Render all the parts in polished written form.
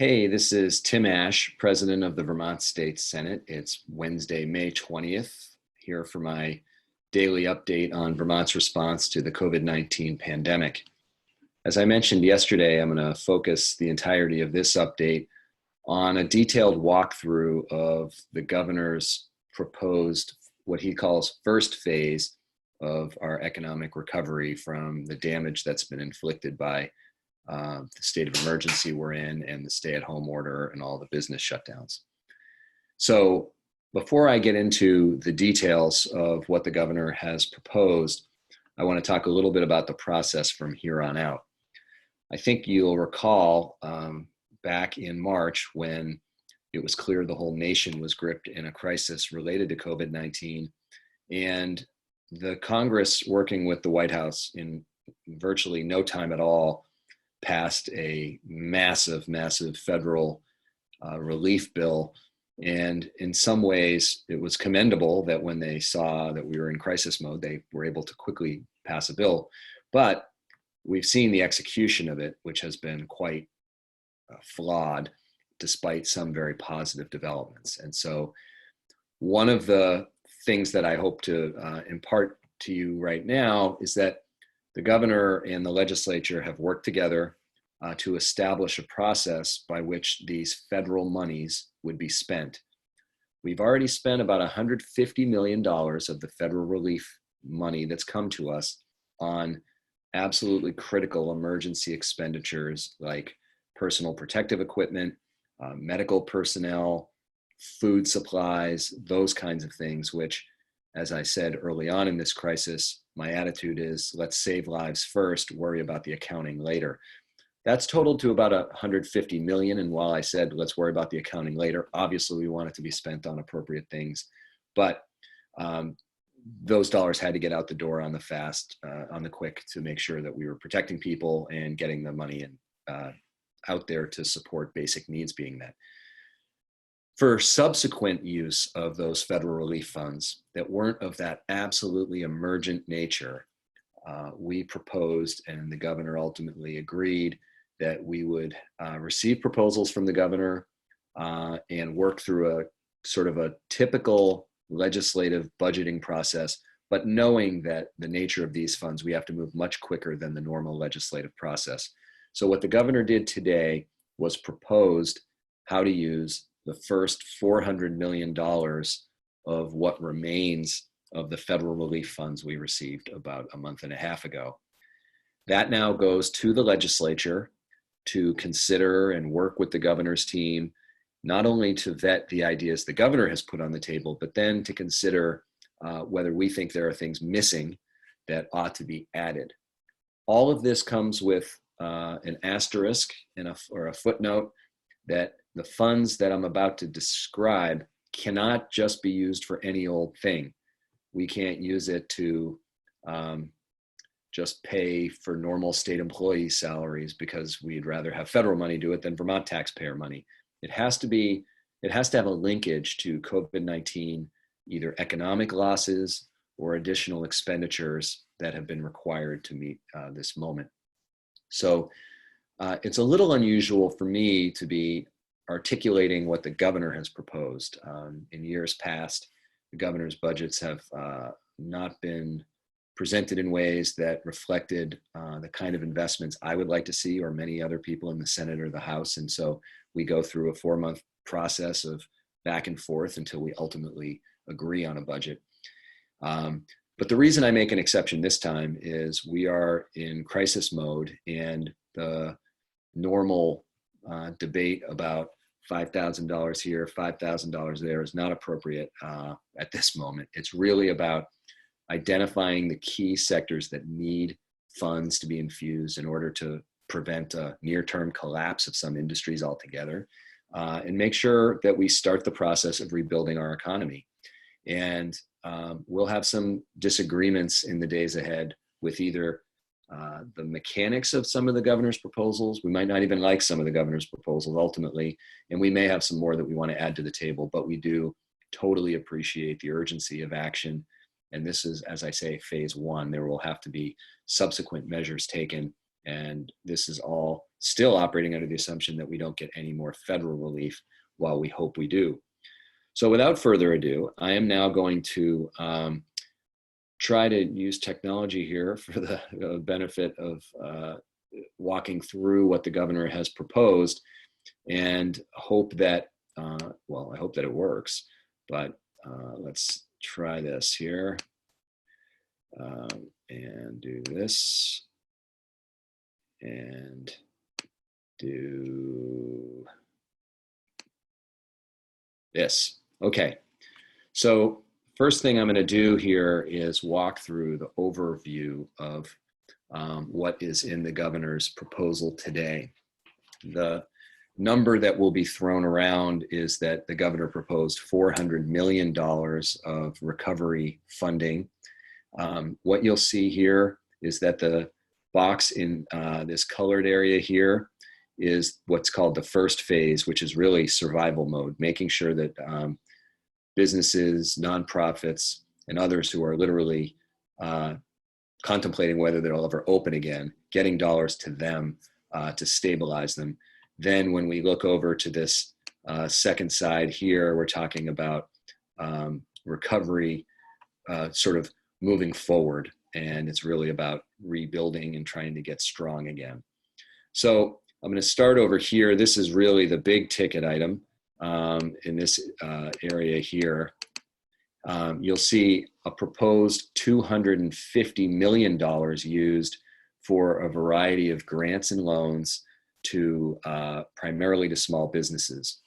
Hey, this is Tim Ashe, President of the Vermont State Senate. It's Wednesday, May 20th, here for my daily update on Vermont's response to the COVID-19 pandemic. As I mentioned yesterday, I'm going to focus the entirety of this update on a detailed walkthrough of the governor's proposed, what he calls first phase of our economic recovery from the damage that's been inflicted by the state of emergency we're in and the stay-at-home order and all the business shutdowns. So before I get into the details of what the governor has proposed, I want to talk a little bit about the process from here on out. I think you'll recall back in March when it was clear the whole nation was gripped in a crisis related to COVID-19, and the Congress, working with the White House in virtually no time at all, passed a massive federal relief bill. And in some ways, it was commendable that when they saw that we were in crisis mode, they were able to quickly pass a bill. But we've seen the execution of it, which has been quite flawed, despite some very positive developments. And so one of the things that I hope to impart to you right now is that the governor and the legislature have worked together to establish a process by which these federal monies would be spent. We've already spent about $150 million of the federal relief money that's come to us on absolutely critical emergency expenditures like personal protective equipment, medical personnel, food supplies, those kinds of things, which, as I said early on in this crisis, my attitude is let's save lives first, worry about the accounting later. That's totaled to about $150 million. And while I said let's worry about the accounting later, obviously we want it to be spent on appropriate things. But those dollars had to get out the door on the fast, on the quick, to make sure that we were protecting people and getting the money out there to support basic needs being met. For subsequent use of those federal relief funds that weren't of that absolutely emergent nature, we proposed, and the governor ultimately agreed, that we would receive proposals from the governor and work through a sort of a typical legislative budgeting process, but knowing that the nature of these funds, we have to move much quicker than the normal legislative process. So what the governor did today was proposed how to use the first $400 million of what remains of the federal relief funds we received about a month and a half ago. That now goes to the legislature to consider and work with the governor's team, not only to vet the ideas the governor has put on the table, but then to consider whether we think there are things missing that ought to be added. All of this comes with an asterisk and or a footnote that the funds that I'm about to describe cannot just be used for any old thing. We can't use it to just pay for normal state employee salaries because we'd rather have federal money do it than Vermont taxpayer money. It has to have a linkage to COVID-19, either economic losses or additional expenditures that have been required to meet this moment. So it's a little unusual for me to be articulating what the governor has proposed. In years past, the governor's budgets have not been presented in ways that reflected the kind of investments I would like to see, or many other people in the Senate or the House. And so we go through a 4-month process of back and forth until we ultimately agree on a budget. But the reason I make an exception this time is we are in crisis mode, and the normal debate about $5,000 here, $5,000 there is not appropriate at this moment. It's really about identifying the key sectors that need funds to be infused in order to prevent a near-term collapse of some industries altogether, and make sure that we start the process of rebuilding our economy. And we'll have some disagreements in the days ahead with either the mechanics of some of the governor's proposals. We might not even like some of the governor's proposals ultimately, and we may have some more that we want to add to the table, but we do totally appreciate the urgency of action. And this is, as I say, phase one. There will have to be subsequent measures taken, and this is all still operating under the assumption that we don't get any more federal relief, while we hope we do. So without further ado, I am now going to try to use technology here for the benefit of walking through what the governor has proposed, and hope that, well, I hope that it works, but let's try this here and do this and do this. Okay, so first thing I'm going to do here is walk through the overview of what is in the governor's proposal today. The number that will be thrown around is that the governor proposed $400 million of recovery funding. What you'll see here is that the box in this colored area here is what's called the first phase, which is really survival mode, making sure that businesses, nonprofits, and others who are literally contemplating whether they'll ever open again, getting dollars to them to stabilize them. Then when we look over to this second side here, we're talking about recovery sort of moving forward, and it's really about rebuilding and trying to get strong again. So I'm going to start over here. This is really the big ticket item in this area here. You'll see a proposed $250 million used for a variety of grants and loans to primarily to small businesses.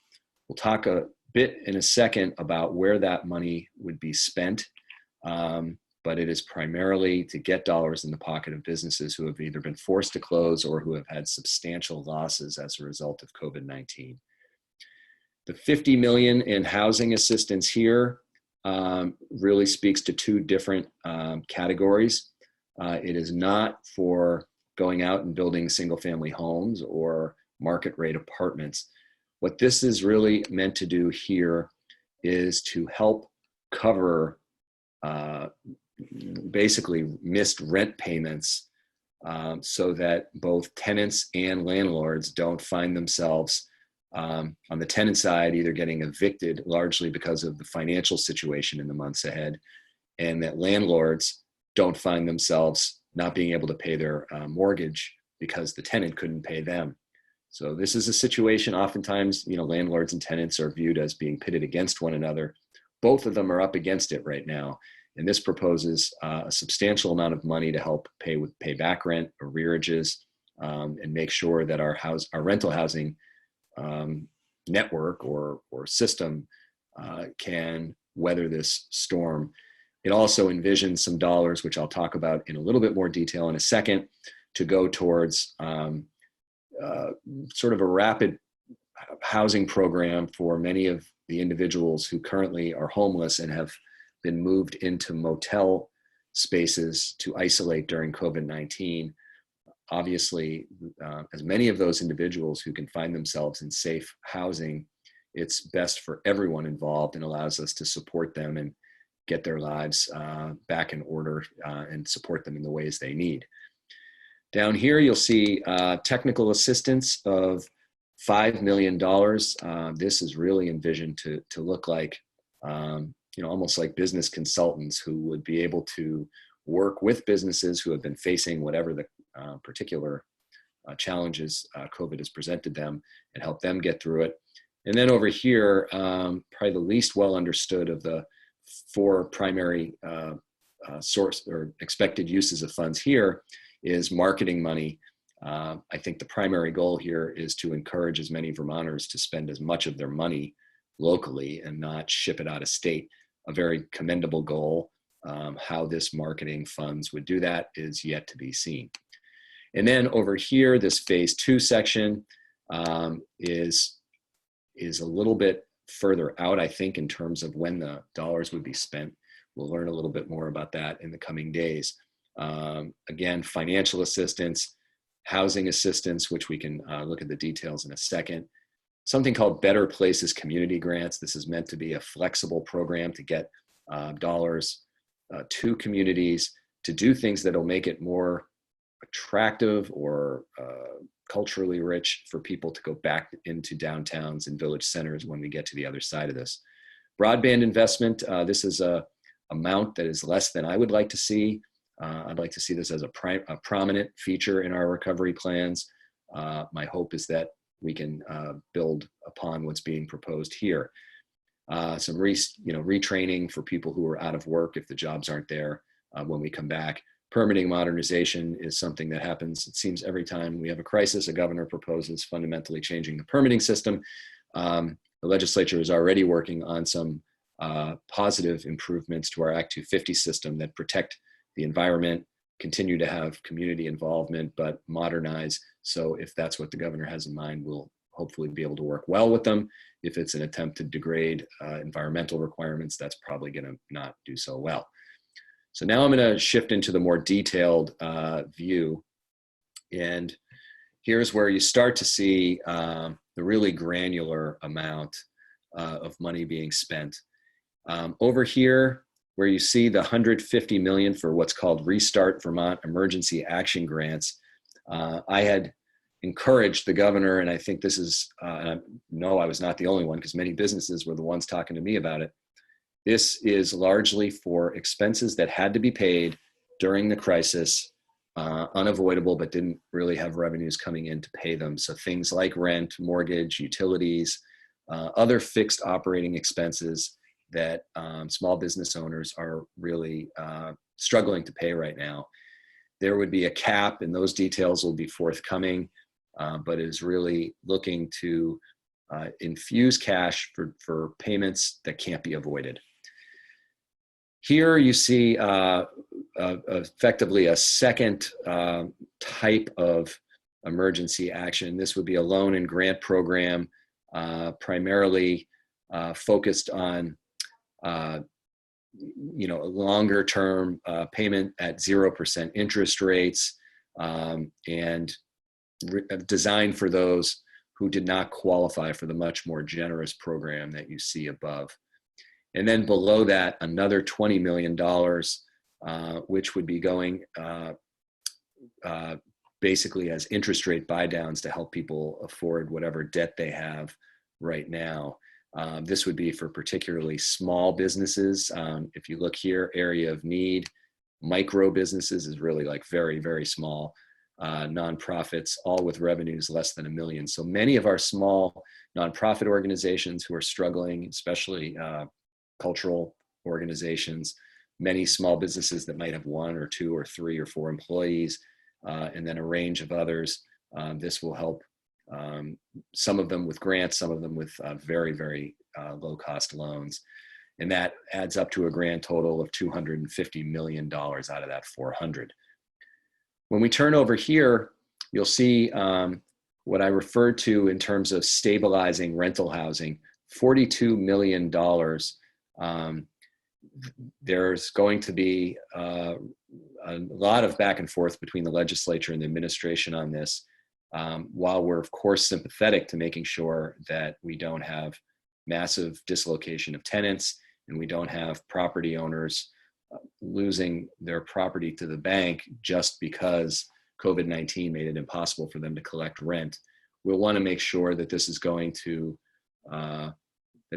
We'll talk a bit in a second about where that money would be spent, but it is primarily to get dollars in the pocket of businesses who have either been forced to close or who have had substantial losses as a result of COVID-19. The $50 million in housing assistance here really speaks to two different categories. It is not for going out and building single family homes or market rate apartments. What this is really meant to do here is to help cover basically missed rent payments so that both tenants and landlords don't find themselves on the tenant side either getting evicted largely because of the financial situation in the months ahead, and that landlords don't find themselves not being able to pay their mortgage because the tenant couldn't pay them. So this is a situation, oftentimes, landlords and tenants are viewed as being pitted against one another. Both of them are up against it right now. And this proposes a substantial amount of money to help pay back rent, arrearages, and make sure that our rental housing network or system can weather this storm. It also envisions some dollars, which I'll talk about in a little bit more detail in a second, to go towards sort of a rapid housing program for many of the individuals who currently are homeless and have been moved into motel spaces to isolate during COVID-19. Obviously, as many of those individuals who can find themselves in safe housing, it's best for everyone involved and allows us to support them and get their lives back in order and support them in the ways they need. Down here, you'll see technical assistance of $5 million. This is really envisioned to look like, almost like business consultants who would be able to work with businesses who have been facing whatever the particular challenges COVID has presented them and help them get through it. And then over here, probably the least well understood of the four primary source or expected uses of funds here is marketing money. I think the primary goal here is to encourage as many Vermonters to spend as much of their money locally and not ship it out of state. A very commendable goal. How this marketing funds would do that is yet to be seen. And then over here, this phase 2 section is a little bit further out, I think, in terms of when the dollars would be spent. We'll learn a little bit more about that in the coming days. Again, financial assistance, housing assistance, which we can look at the details in a second. Something called Better Places Community Grants. This is meant to be a flexible program to get dollars to communities to do things that will make it more attractive or culturally rich for people to go back into downtowns and village centers when we get to the other side of this. Broadband investment, this is a amount that is less than I would like to see. I'd like to see this as a prominent feature in our recovery plans. My hope is that we can build upon what's being proposed here. Some retraining for people who are out of work if the jobs aren't there when we come back. Permitting modernization is something that happens, it seems, every time we have a crisis. A governor proposes fundamentally changing the permitting system. The legislature is already working on some positive improvements to our Act 250 system that protect the environment, continue to have community involvement, but modernize. So if that's what the governor has in mind, we'll hopefully be able to work well with them. If it's an attempt to degrade environmental requirements, that's probably going to not do so well. So now I'm going to shift into the more detailed view. And here's where you start to see the really granular amount of money being spent. Over here, where you see the $150 million for what's called Restart Vermont Emergency Action Grants, I had encouraged the governor, and I think this is, no, I was not the only one, because many businesses were the ones talking to me about it. This is largely for expenses that had to be paid during the crisis, unavoidable, but didn't really have revenues coming in to pay them. So things like rent, mortgage, utilities, other fixed operating expenses that small business owners are really struggling to pay right now. There would be a cap, and those details will be forthcoming, but is really looking to infuse cash for payments that can't be avoided. Here you see effectively a second type of emergency action. This would be a loan and grant program, primarily focused on longer term payment at 0% interest rates, and designed for those who did not qualify for the much more generous program that you see above. And then below that, another $20 million, which would be going basically as interest rate buy downs to help people afford whatever debt they have right now. This would be for particularly small businesses. If you look here, area of need, micro businesses is really like very, very small. Nonprofits, all with revenues less than $1 million. So many of our small nonprofit organizations who are struggling, especially cultural organizations, many small businesses that might have 1 or 2 or 3 or 4 employees, and then a range of others. This will help some of them with grants, some of them with very, very low cost loans. And that adds up to a grand total of $250 million out of that 400. When we turn over here, you'll see what I referred to in terms of stabilizing rental housing, $42 million. There's going to be a lot of back and forth between the legislature and the administration on this. While we're of course sympathetic to making sure that we don't have massive dislocation of tenants and we don't have property owners losing their property to the bank just because COVID-19 made it impossible for them to collect rent, we'll want to make sure that this is going to, that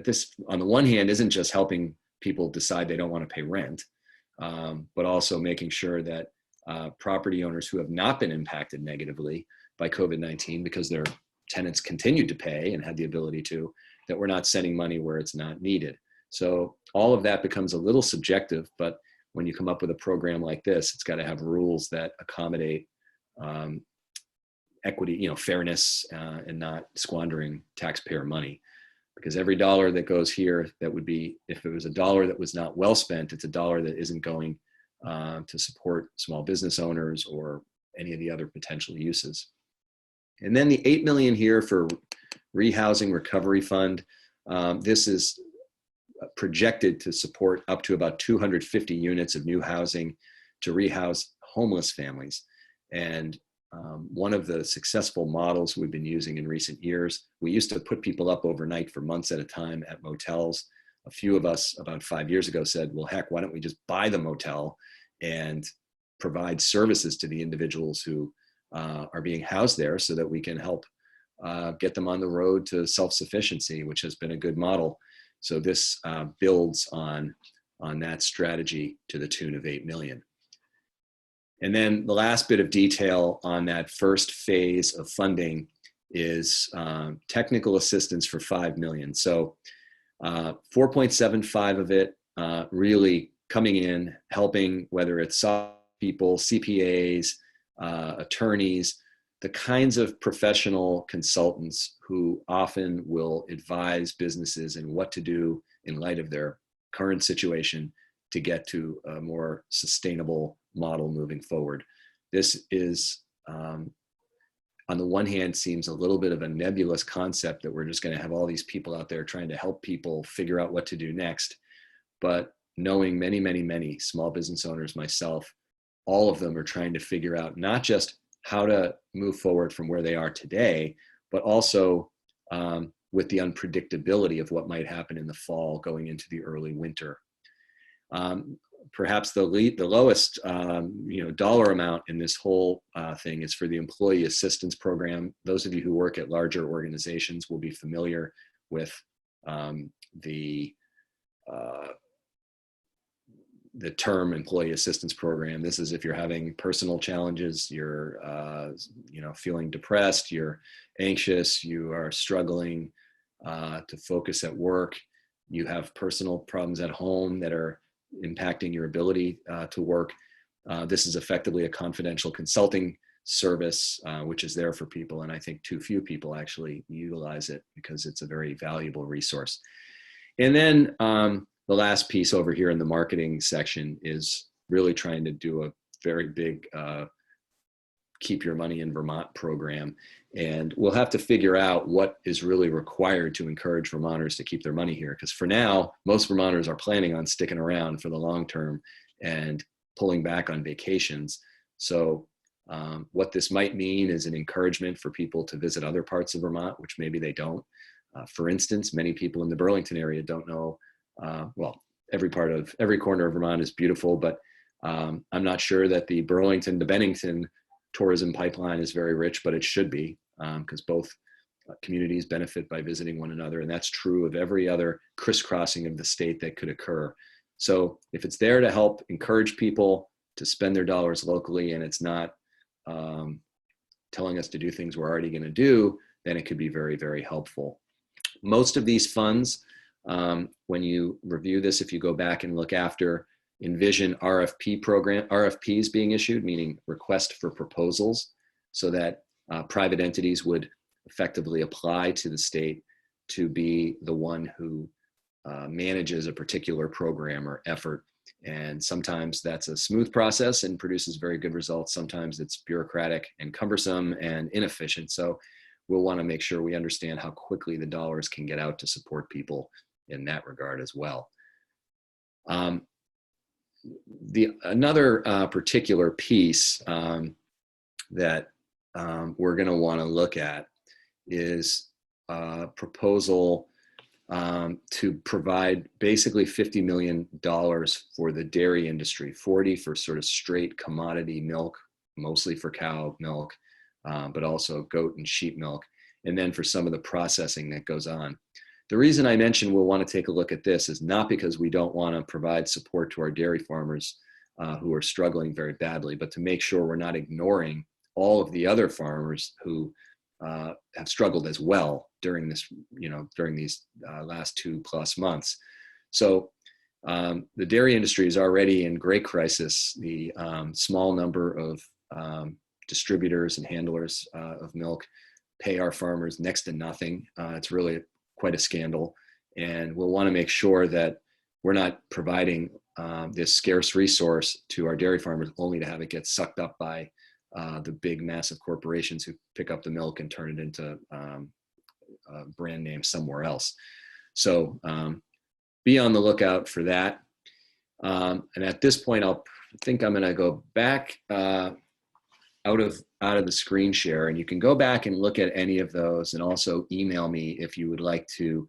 this on the one hand isn't just helping people decide they don't want to pay rent, but also making sure that property owners who have not been impacted negatively by COVID-19 because their tenants continued to pay and had the ability to, that we're not sending money where it's not needed. So all of that becomes a little subjective, but when you come up with a program like this, it's got to have rules that accommodate equity, fairness, and not squandering taxpayer money. Because every dollar that goes here, that would be, if it was a dollar that was not well spent, it's a dollar that isn't going to support small business owners or any of the other potential uses. And then the $8 million here for Rehousing Recovery Fund. This is projected to support up to about 250 units of new housing to rehouse homeless families. And one of the successful models we've been using in recent years, we used to put people up overnight for months at a time at motels. A few of us about 5 years ago said, well, heck, why don't we just buy the motel and provide services to the individuals who are being housed there so that we can help get them on the road to self-sufficiency, which has been a good model. So this builds on that strategy to the tune of $8 million. And then the last bit of detail on that first phase of funding is technical assistance for $5 million. So 4.75 of it really coming in, helping, whether it's people, CPAs, attorneys, the kinds of professional consultants who often will advise businesses in what to do in light of their current situation to get to a more sustainable model moving forward. This is, on the one hand, seems a little bit of a nebulous concept that we're just going to have all these people out there trying to help people figure out what to do next. But knowing many, many, many small business owners, myself, all of them are trying to figure out not just how to move forward from where they are today, but also with the unpredictability of what might happen in the fall going into the early winter. Perhaps the lowest dollar amount in this whole thing is for the Employee Assistance Program. Those of you who work at larger organizations will be familiar with the term Employee Assistance Program. This is if you're having personal challenges, you're feeling depressed, you're anxious, you are struggling to focus at work, you have personal problems at home that are impacting your ability to work. This is effectively a confidential consulting service, which is there for people. And I think too few people actually utilize it because it's a very valuable resource. And then the last piece over here in the marketing section is really trying to do a very big Keep Your Money in Vermont program. And we'll have to figure out what is really required to encourage Vermonters to keep their money here. Because for now, most Vermonters are planning on sticking around for the long term and pulling back on vacations. So what this might mean is an encouragement for people to visit other parts of Vermont, which maybe they don't. For instance, many people in the Burlington area don't know, every corner of Vermont is beautiful, but I'm not sure that the Burlington to Bennington tourism pipeline is very rich, but it should be, because both communities benefit by visiting one another. And that's true of every other crisscrossing of the state that could occur. So if it's there to help encourage people to spend their dollars locally, and it's not telling us to do things we're already going to do, then it could be very, very helpful. Most of these funds, when you review this, if you go back and look after, envision RFPs being issued, meaning request for proposals, so that private entities would effectively apply to the state to be the one who manages a particular program or effort. And sometimes that's a smooth process and produces very good results. Sometimes it's bureaucratic and cumbersome and inefficient. So we'll want to make sure we understand how quickly the dollars can get out to support people in that regard as well. Another particular piece that we're going to want to look at is a proposal to provide basically $50 million for the dairy industry, 40 for sort of straight commodity milk, mostly for cow milk, but also goat and sheep milk, and then for some of the processing that goes on. The reason I mentioned we'll want to take a look at this is not because we don't want to provide support to our dairy farmers who are struggling very badly, but to make sure we're not ignoring all of the other farmers who have struggled as well during this, during these last 2+ months. So the dairy industry is already in great crisis. The small number of distributors and handlers of milk pay our farmers next to nothing. It's really quite a scandal. And we'll want to make sure that we're not providing this scarce resource to our dairy farmers only to have it get sucked up by the big, massive corporations who pick up the milk and turn it into a brand name somewhere else. So be on the lookout for that. And at this point, I think I'm going to go back out of the screen share, and you can go back and look at any of those, and also email me if you would like to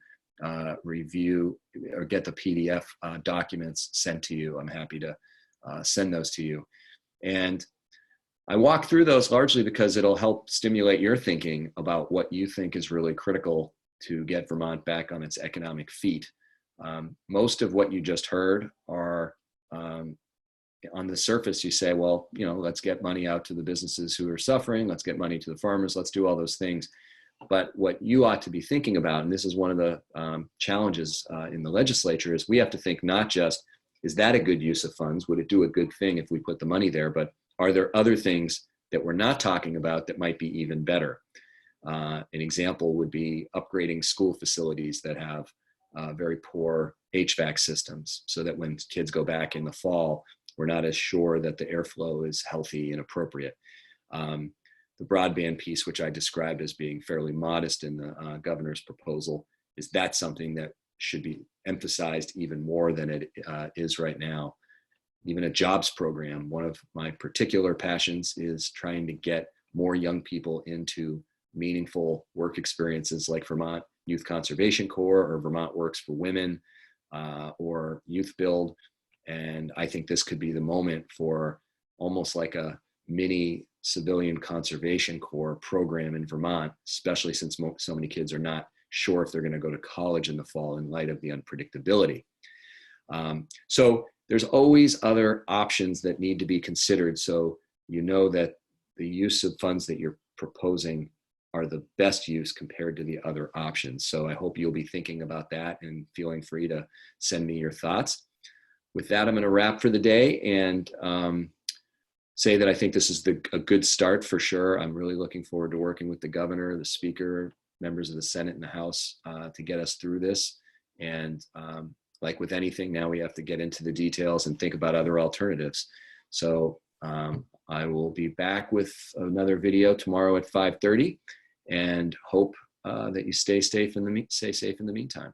review or get the PDF documents sent to you. I'm happy to send those to you. And I walk through those largely because it'll help stimulate your thinking about what you think is really critical to get Vermont back on its economic feet. Most of what you just heard are on the surface, you say, well, let's get money out to the businesses who are suffering. Let's get money to the farmers. Let's do all those things. But what you ought to be thinking about, and this is one of the challenges in the legislature, is we have to think not just, is that a good use of funds? Would it do a good thing if we put the money there? But are there other things that we're not talking about that might be even better? An example would be upgrading school facilities that have very poor HVAC systems, so that when kids go back in the fall, we're not as sure that the airflow is healthy and appropriate. The broadband piece, which I described as being fairly modest in the governor's proposal, is that something that should be emphasized even more than it is right now. Even a jobs program, one of my particular passions is trying to get more young people into meaningful work experiences like Vermont Youth Conservation Corps or Vermont Works for Women or Youth Build. And I think this could be the moment for almost like a mini civilian conservation corps program in Vermont, especially since so many kids are not sure if they're going to go to college in the fall in light of the unpredictability. So there's always other options that need to be considered. So you know that the use of funds that you're proposing are the best use compared to the other options. So I hope you'll be thinking about that and feeling free to send me your thoughts. With that, I'm going to wrap for the day and say that I think this is a good start for sure. I'm really looking forward to working with the governor, the speaker, members of the Senate and the House to get us through this. And like with anything, now we have to get into the details and think about other alternatives. So I will be back with another video tomorrow at 5:30 and hope that you stay safe in the meantime.